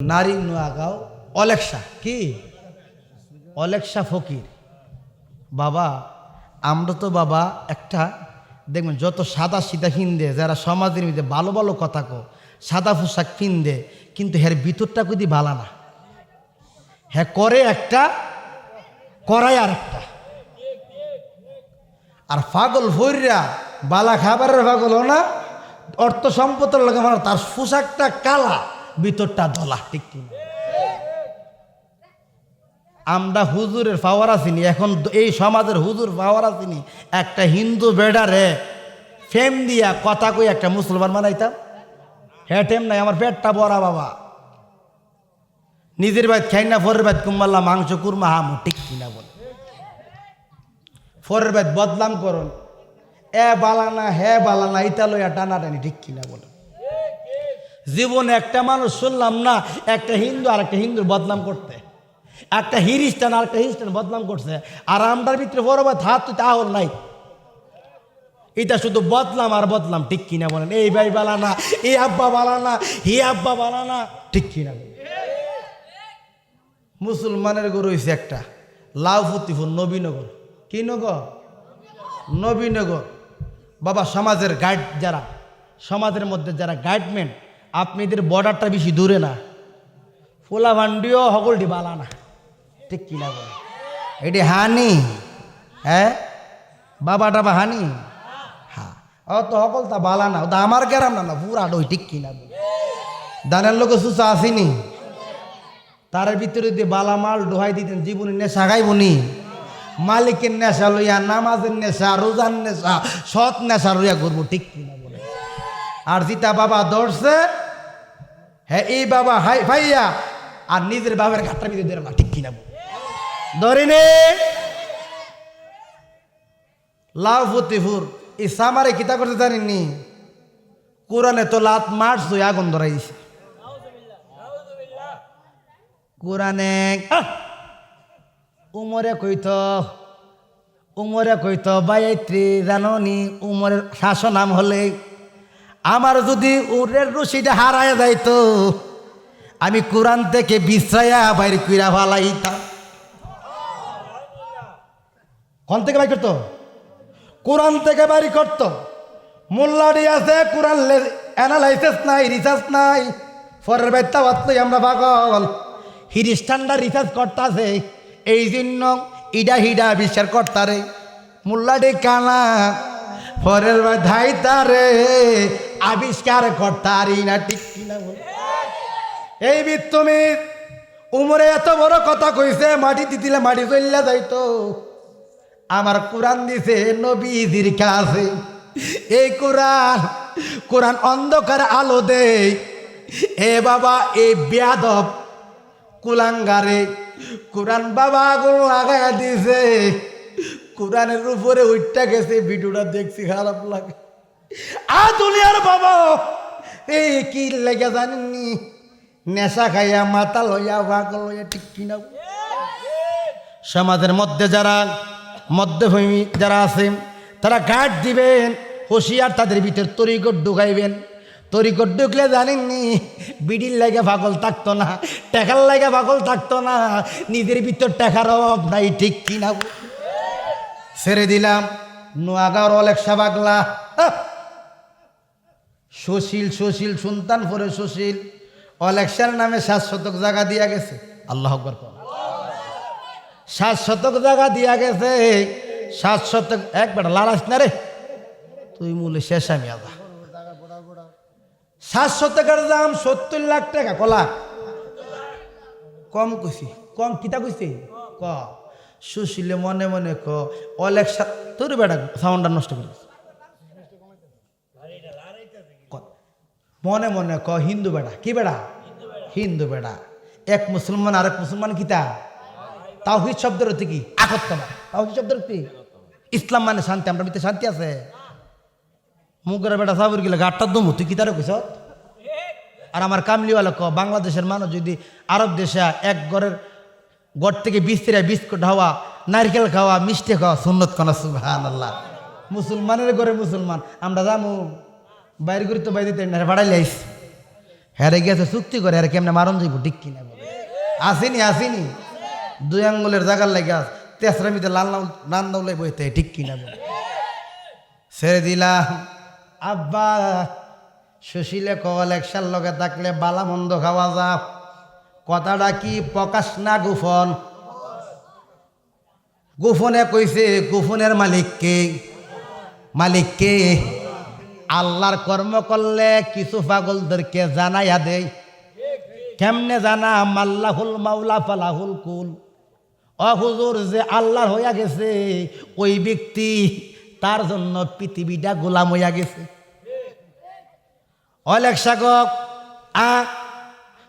নারী নোয়াগাঁও অলেক্সা কি অলেক্সা ফকির বাবা আমরা তো বাবা একটা দেখবেন যত সাদা সিধা হিন্দে যারা সমাজের মধ্যে ভালো ভালো কথা কো সাদা পোশাক কিনদে কিন্তু হের ভিতরটা যদি ভালো না হ্যাঁ করে একটা করায় আর একটা আর পাগল ভৈরা বালা খাবারের পাগল না অর্থ সম্পদের লাগে মানে তার পোশাকটা কালা ভিতরটা ধলা ঠিক কিনা আমরা হুজুরের পাওয়ার আসিনি এখন এই সমাজের হুজুর পাওয়ার আসিনি একটা হিন্দু বেডারে ফেম দিয়া কথা কই একটা মুসলমান বানাইতাম হ্যাঁ টেম নাই আমার পেটটা বড়া বাবা নিজের বাইত খাই না ফরের বাইত কুম্বাল্লা মাংস কুরমা হামু ঠিক কিনা বলে ফরের বাইত বদলাম করুন এ বালানা হ্যাঁ বালানা ইটা লইয়া টানাটানি ঠিক কিনা বলে জীবনে একটা মানুষ শুনলাম না একটা হিন্দু আর একটা হিন্দুর বদনাম করতে একটা হিরিস্টান আর একটা হিরিস্টান বদনাম করছে আর আমরার ভিতরে বড় হাত তো তাহল নাই এটা শুধু বদলাম আর বদলাম ঠিক কিনা বলেন এই ভাই বালানা এই আব্বা বালানা হি আব্বা বালানা ঠিক কিনা বলেন মুসলমানের গরু হয়েছে একটা লাউফতিপুর নবীনগর কি নগর নবীনগর বাবা সমাজের গাইড যারা সমাজের মধ্যে যারা গাইডম্যান আপনাদের বর্ডারটা বেশি দূরে না ফোলা ভান্ডিও হগলটি বালা না ঠিক কিনা বলে এটি হানি হ্যাঁ বাবাটা বা হানি হ্যাঁ ও তো হকল তা বালা না ওটা আমার গ্রাম না পুরা ডই ঠিক কিনা বলে দানের লোকে সুসা আসিনি তার ভিতরে দিয়ে বালা মাল ডোহাই দিতেন জীবনে নেশা খাইবনি মালিকের নেশা লইয়া নামাজের নেশা রোজার নেশা সৎ নেশা লইয়া করবো ঠিক কিনা বলে আর জিতা বাবা ধরছে হ্যাঁ এই বাবা হাই ভাইয়া আর নিজের বাবার ঘাটটা ভিতরে ধরে মা ঠিক কিনা ধরে নে লাউফতিপুর এই সামারে কিতা করতে জানেননি কোরআনে তো লাত মারছ আগুন ধরাইছে কোরআনে উমরে কইত বাইত্রী জাননি উমরের শাসন নাম হলে আমার যদি উরের রশিটা হারায় যাইতো আমি কোরআন থেকে বিশ্রায়া বাইর কইরা ভালাইতাম কোন থেকে বাইর করতো কোরআন থেকে বাইর করতো মোল্লাডি আছে কোরআন অ্যানালাইসিস নাই রিসার্চ নাই ফরের বাইতা বাতলই আমরা পাগল হিরিস্টানরা রিসার্চ করতাছে এই জন্য ইডা হিডা বিচার করতারে মোল্লাডি কানা ফরের বাই ধাইতারে আবিষ্কার করতারি না ঠিক কিনা বলে এই তুমি উমরে এত বড় কথা কইছে মাটি দিলে মাটি চললে যাইতো আমার কোরআন দিছে নবীজির কাছে এই কোরআন অন্ধকার আলো দেয় এ বাবা এই বেয়াদব কুলাঙ্গারে কোরআন বাবা আগুন লাগাইয়া দিছে কোরআনের উপরে উঠটা গেছে ভিডিওটা দেখছি খারাপ লাগে দুনিয়ার বাবা এই কি লেগে জানেননি নেশা খাইয়া মাথা লইয়া ভাগ লইয়া ঠিক কিনা সমাজের মধ্যে যারা মধ্যভূমি যারা আছে তারা গার্ড দিবেন হুঁশিয়ার তাদের ভিতরে তরিকট ঢুকাইবেন তরিকট ঢুকলে জানেননি বিড়ির লাগে পাগল থাকতো না টেকার লাগে পাগল থাকতো না নিজের ভিতর টেকার অভাব নাই ঠিক কিনা ছেড়ে দিলাম নোয়াগাঁওর অলেক্সা পাগলা সুশীল সুলতান পরে সুশীল অলেক্সার নামে 7 শতক জায়গা দিয়া গেছে আল্লাহ আকবার 7 শতক জায়গা দিয়া গেছে 7 শতক একবার লালাস না রে তুই মূলে শেষ আমি আদা 7 শতকের দাম 70 লাখ টাকা কলা কম কইছি কম কিতা কইছি ক সুশীলে মনে মনে ক অলেক্সা তোর বেটা সাউন্ডটা নষ্ট করিস মনে মনে ক হিন্দু বেড়া কি বেড়া হিন্দু বেড়া এক মুসলমান আরেক মুসলমান কিতা তাওহীদ শব্দের অর্থ কি একত্ববাদ তাওহীদ শব্দের অর্থ ইসলাম মানে শান্তি আমরা ভিতরে শান্তি আছে মুগের বেটা সাবুর গেলে গাটটা দমু তুই কিতারে কইস আর আমার কামলিওয়ালা ক বাংলাদেশের মানুষ যদি আরব দেশে এক ঘর থেকে বিস্কুট খাওয়া নারকেল খাওয়া মিষ্টি খাওয়া সুন্নত খানা সুবহানাল্লাহ মুসলমানের ঘরে মুসলমান আমরা যামু বাইরে করি তো বাইরে দিতে ভাড়াইলে আইস হেরে গেছে চুক্তি করে হেরে কেমনে মারণ যাইব ঠিক কিনা বলে আসিনি 2 আঙ্গুলের জায়গার লাগে আস তেসরামিতে লাল নান্দাউলাই বইতে ঠিক কিনা বলে ছেড়ে দিলাম। আব্বা সুশীলে কল একশার লগে থাকলে বালা মন্দ খাওয়া যা, কথাটা কি প্রকাশ না গোপন? গোপনে কইছে, গোপনের মালিককে আল্লাহর কর্ম করলে কিছু পাগলদেরকে জানাইয়া দেয়। কেমনে জানা? মাল্লাহুল মাওলা ফালাহুল কুল। হুজুর যে আল্লাহর হইয়া গেছে ওই ব্যক্তি তার জন্য পৃথিবীটা গোলাম হইয়া গেছে। অলেক্সা গপ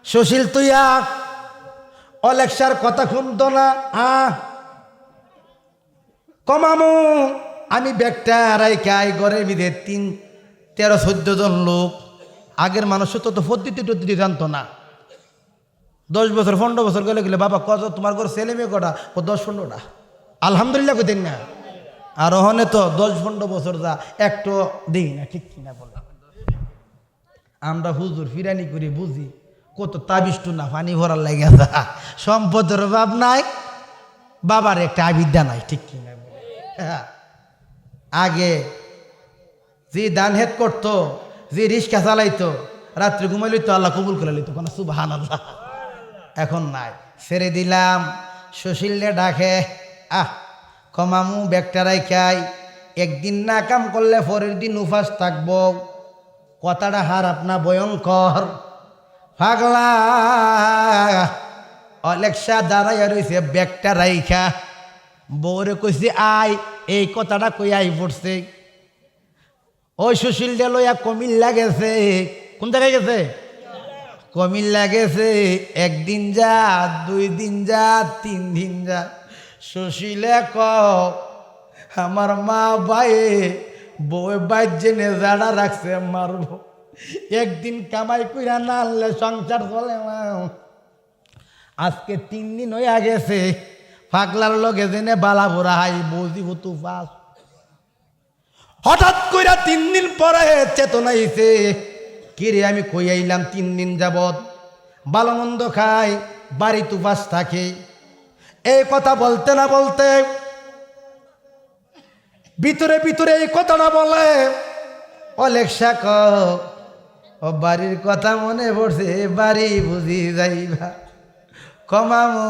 সুশীল তুইয়া অলেক্সার কথা শুনতো না। কমামু আমি ব্যাগটা রাইখাই ঘরের ভিতরে 13-14 জন লোক। আগের মানুষ তো পদ্ধতি টদ্ধতি জানতো না। 10 বছর 15 বছর গেলে বাবা কত তোমার ঘর ছেলে মেয়ে কটা? 10-15টা। আলহামদুলিল্লাহ কইতেন না। আর ওখানে তো 10-15 বছর যা একটু দিই না ঠিক কিনা বলে। আমরা হুজুর ফিরানি করে বুঝি কত তাবিষ্টু না পানি ভরার লাগে যা, সম্পদের অভাব নাই, বাবার একটা আবিদ্যা নাই ঠিক কিনা বলে। আগে যে দান হেদ করতো, যে রিক্সা চালাইতো, রাত্রে ঘুমাই লইতো, আল্লাহ কবুল করে লইতো কোনো সুবহানাল্লাহ। এখন নাই, ছেড়ে দিলাম। সুশীলে ডাকে কমামু ব্যাগটা রাইখাই, একদিন না কাম করলে পরের দিন উপাস থাকবো। কথাটা হার আপনা ভয়ঙ্কর। পাগলা অলেক্সা দাঁড়াইয়া রয়েছে ব্যাগটা রাইখা, বউরে কইছে আয়, এই কথাটা কই আই পড়ছে। ওই সুশীল দে লইয়া কুমিল্লা গেছে। কোন জায়গায় গেছে? কুমিল্লা গেছে। 1 দিন যা, 2 দিন যা, 3 দিন যা। সুশীলে আমার মা ভাইয়ে বউ বাইর জেনে যারা রাখছে মারব। একদিন কামাই কইরা না আনলে সংসার চলে না। আজকে 3 দিন হইয়া গেছে, পাগলার লগে জেনে বালা ভরা হাই বৌদি হতু পাস। হঠাৎ কইরা 3 দিন পরে চেতনা হইছে, কিরে আমি কই আইলাম 3 দিন যাবত ভালো মন্দ খাই, বাড়ি তুপাস থাকে। এই কথা বলতে না বলতে ভিতরে ভিতরে এই কথাটা বলে অলেক্সা ও বাড়ির কথা মনে পড়ছে, বাড়ি বুঝি যাইবা। কমামু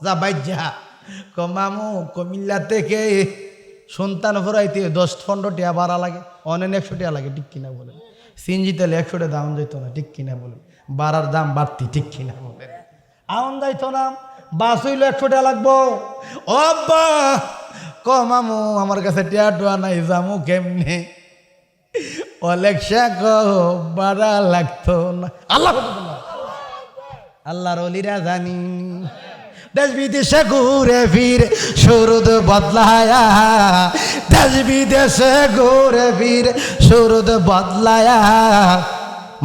যা বাইজা, কমামু কুমিল্লা থেকে সন্তান ভরাইতে 10-15 টাকা ভাড়া লাগে, অনেক 100 টাকা লাগে ঠিক কিনা বলেন। সিনজি তেলে 100 টাকা দাম যাইতো না ঠিক কিনা বলেন। ভাড়ার দাম বাড়তি ঠিক কিনা বলেন। আউন যাইতো না, বাস হইলো 100 টাকা লাগবো। ও আব্বা কমামু আমার কাছে টিয়া টুয়া নাই, যামু কেমনে? অলেক্সা ভাড়া লাগতো না। আল্লাহর ওলিরা জানি দেশ বিদেশে ঘুরে ফিরে সুরদ বদলায়া, দেশ বিদেশে ঘুরে ফিরে সুরদ বদলায়া,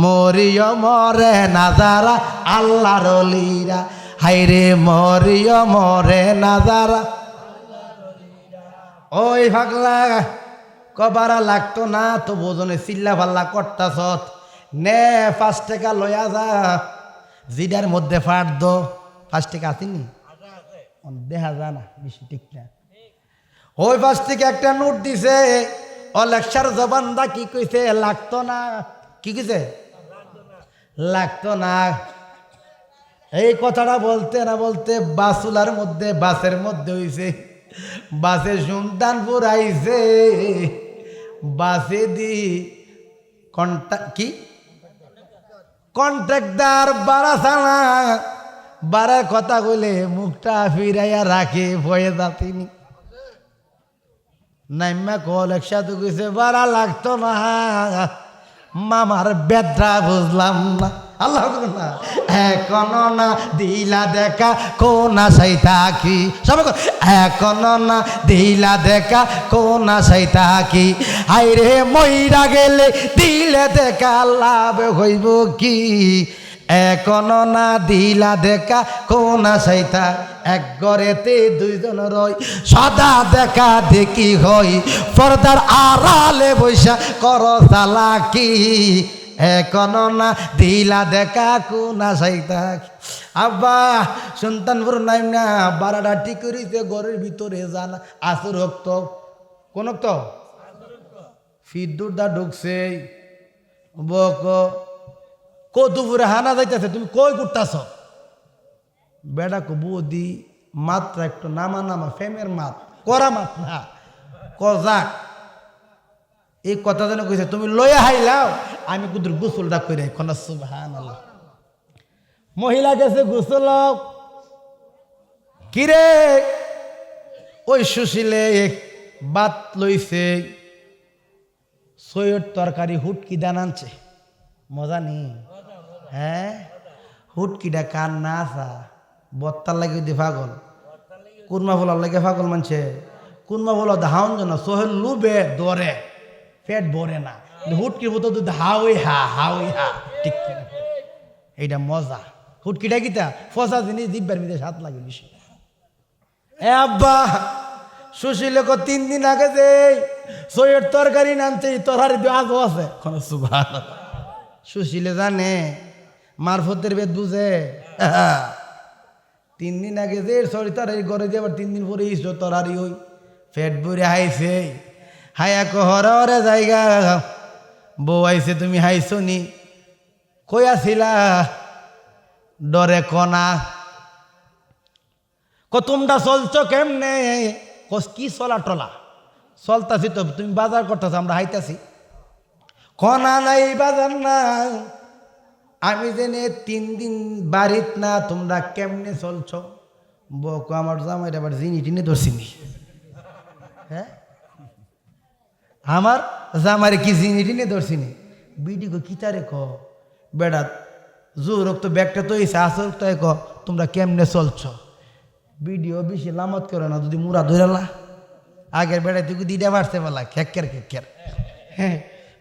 মরিয় মরে না যারা আল্লাহর ওলিরা, হাইরে মরিয় মরে না যারা। ওই পাগলা কবারা লাগতো না তো বোঝনে চিল্লা পাল্লা করতাছ, নে 5 টাকা লয়া যা, জিডার মধ্যে ফাট দো। 5 টাকা আসেনি, দেখা যা না বেশি ঠিক না। ওই 5 টাকা একটা নোট দিছে, অলেক্সার জবানদা কি কইছে? লাগতো না। কি কইছে? লাগতো না। এই কথাটা বলতে না বলতে বাসুলার মধ্যে, বাসের মধ্যে হইছে, বাসে সন্তান পুরাইছে, বাসে দি কন্ট্রাক্টর বাড়া ছাড়া বাড়ার কথা কইলে মুখটা ফিরাইয়া রাখে, ভয়ে যাতিনি। নাইমা কল একসাথে কইছে বাড়া লাগতো না, মামার বেদরা বুঝলাম না। আল্লাহ না এখনো না দিলা দেখা কোন আশাই থাকি, সবাই এখনো না দিলা দেখা কোন আশাই থাকি, আইরে মইরা গেলে দিলে দেখা লাভ হইব কি, এখনো না দিলা দেখা কোন আশাই থাক, এক ঘরেতে 2 জন রই, সদা দেখা দেখি হই, পর্দার আড়ালে বৈশা কর চালাকি, এখনো না দিলা দেখা কোনা সাইতা আব্বা সন্তান বড় নাই না বারাটা ঠিক করিতে ঘরের ভিতরে জানা আসর রক্ত কোন রক্ত ফিদ্দুরদা ঢুকছে বক কদুপুরে হানা যাইতেছে তুমি কই করতেছ বেড়া কো বুদি মাত্র একটু নামা নামা ফেমের মাত করা মাত না কজাক এই কথা যেন কইছে তুমি লইয়া হাইলাও আমি কুদুর গোসলটা করে কোন সুবহানাল্লাহ মহিলা গেছে গোসল কিরে ওই সুশীলে বাত লইছে সৈয়দ তরকারি হুটকি দান আনছে মজা নেই হ্যাঁ হুটকিটা কার না আসা বত্তার লাগে দি পাগল কুরমা ফলার লাগে পাগল মানছে কুরমা ফলা ধাউন জন সোহেল লুবে দরে পেট ভরে না হুটকির মতো দুধ হাওই হা ঠিক এইটা মজা হুটকিটা কিতা ফসা জিনিস দিব্যার ভিতরে স্বাদ লাগে বেশি এ আব্বা সুশীল 3 দিন আগে যে সৈয়দ তরকারি নামছে তরকারি দিয়ে আজও আছে সুশীলে জানে মারফতের বেদ বুঝে 3 দিন আগে যে সরিতার এই ঘরে দিয়ে আবার 3 দিন পরে ইসো তরকারি হই পেট ভরে হাইছে হায়া কহরে জায়গা বউ আইছে তুমি হাইছো নি কই আছিলা ডরে কনা তোমরা চলছো কেমনে কি চলা টলা চলতাছি তো তুমি বাজার করতেছ আমরা হাইতাছি কনা নাই বাজার না আমি জেনে 3 দিন বাড়িত না তোমরা কেমনে চলছো বকো আমার জামাই আবার জিনি টিনে ধরছিনি হ্যাঁ আমার জামারে কি জিনি টিনে ধরছিনি বিডি কো কিতারে ক বেড়া জোরক তো ব্যাগটা তো এসে আসল তো ক তোমরা কেমনে চলছো ভিডিও বেশি লামত করে না যদি মুরা ধরেলা আগের বেড়ায় তুই দিদা বাড়তে বলা খেকের হ্যাঁ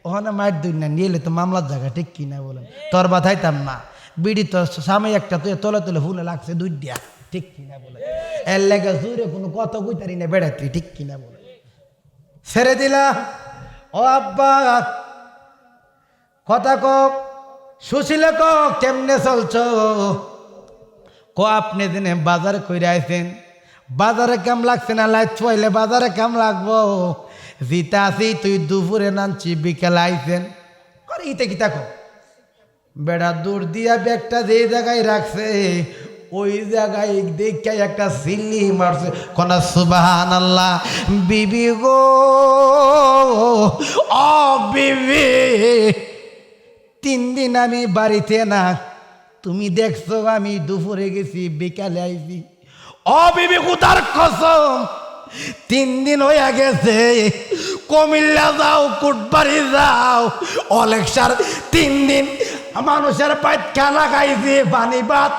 ওখানে মায়ের দুই না নিয়ে তো মামলার জায়গা ঠিক কিনা বলেন তোর বাধাইতাম না বিড়ি তো স্বামী একটা তুই তলে ফোনে লাগছে 2 দিয়া ঠিক কিনা বলে এর লেগে জুড়ে কোনো কথা কইতারি না বেড়া তুই ঠিক কিনা বলে ছেড়ে দিলাম ও আব্বা কথা কক সুশীলে কক কেমনে চলছো ক আপনি দিনে বাজার কইরা আইছেন বাজারে কেম লাগছে না লাইট ছুয়াইলে বাজারে কেম লাগবো জিতা আছি তুই দুপুরে নামছি বিকেলে আইছেন করে ইতে কি থাকো বেড়া দূর দিয়া ব্যাগটা যে জায়গায় রাখছে ওই জায়গায় দেখে একটা সিল্লি মারছে কোনা সুবহানাল্লাহ বিবি গো ও বিবি 3 দিন আমি বাড়িতে না তুমি দেখছো আমি দুপুরে গেছি বিকালে আইছি ও বিবি খুদার কসম 3 দিন হয়ে গেছে কুমিল্লা যাও কুটবাড়ি যাও অলেকসার 3 দিন মানুষের পাইত খানা খাইছি পানি ভাত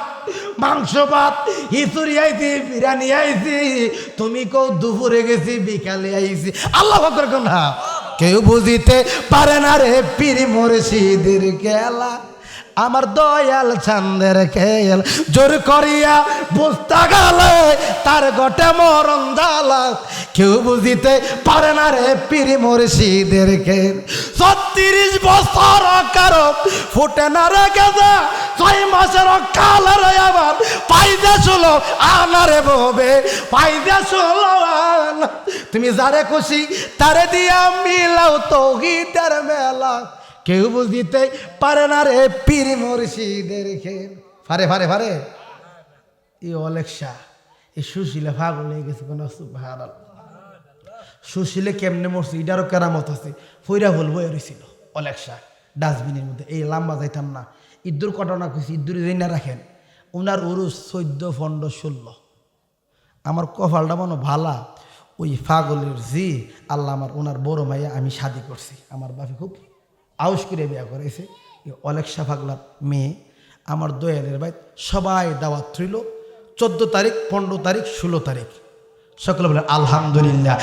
মাংস ভাত খিচুড়ি আইছি বিরিয়ানি আইছি তুমি কও দুপুরে গেছি বিকালে আইছি আল্লাহ আকবার না কেউ বুঝিতে পারে না রে পীর মুর্শিদের খেলা আমার দয়াল ছান্দের খেল জোর করিয়া বুঝতে গেলে তার গটে মরণ দালা কেউ বুঝিতে পারে না রে পীর মুর্শিদের খেল 36 বছর কারো ফুটে না রে গেছে 6 মাসের কালের আবার পাইদে শুলো আনারে ববে পাইদে শুলো তুমি যারে খুশি তারে দিয়া মিলাও তৌহিদের মেলা কেউ বুঝিতে পারে না রে পীর মুর্শিদের খেল ফারে এই অলেকসা এই সুশীলে পাগল হয়ে গেছে কোন সুবহানাল্লাহ সুশীলে কেমনে মরছে এটারও কেরামত আছে ফইরা ভুল বয়ে রয়েছিল অলেকসা ডাস্টবিনের মধ্যে এই লম্বা যাইতাম না ইদ্দুর ঘটনা খুশি ইদ্দুর জেনে রাখেন ওনার উরুস 14 15 16 আমার কপালটা মনে ভালা ওই পাগলের জি আল্লাহ আমার ওনার বড় মাইয়া আমি শাদি করছি আমার বাপে খুব আউস করে বিয়া করেছে অলেকসা পাগলার মেয়ে আমার দয়ালের ভাই সবাই দাওয়াত রইল 14 তারিখ 15 তারিখ 16 তারিখ সকলে বলে আলহামদুলিল্লাহ।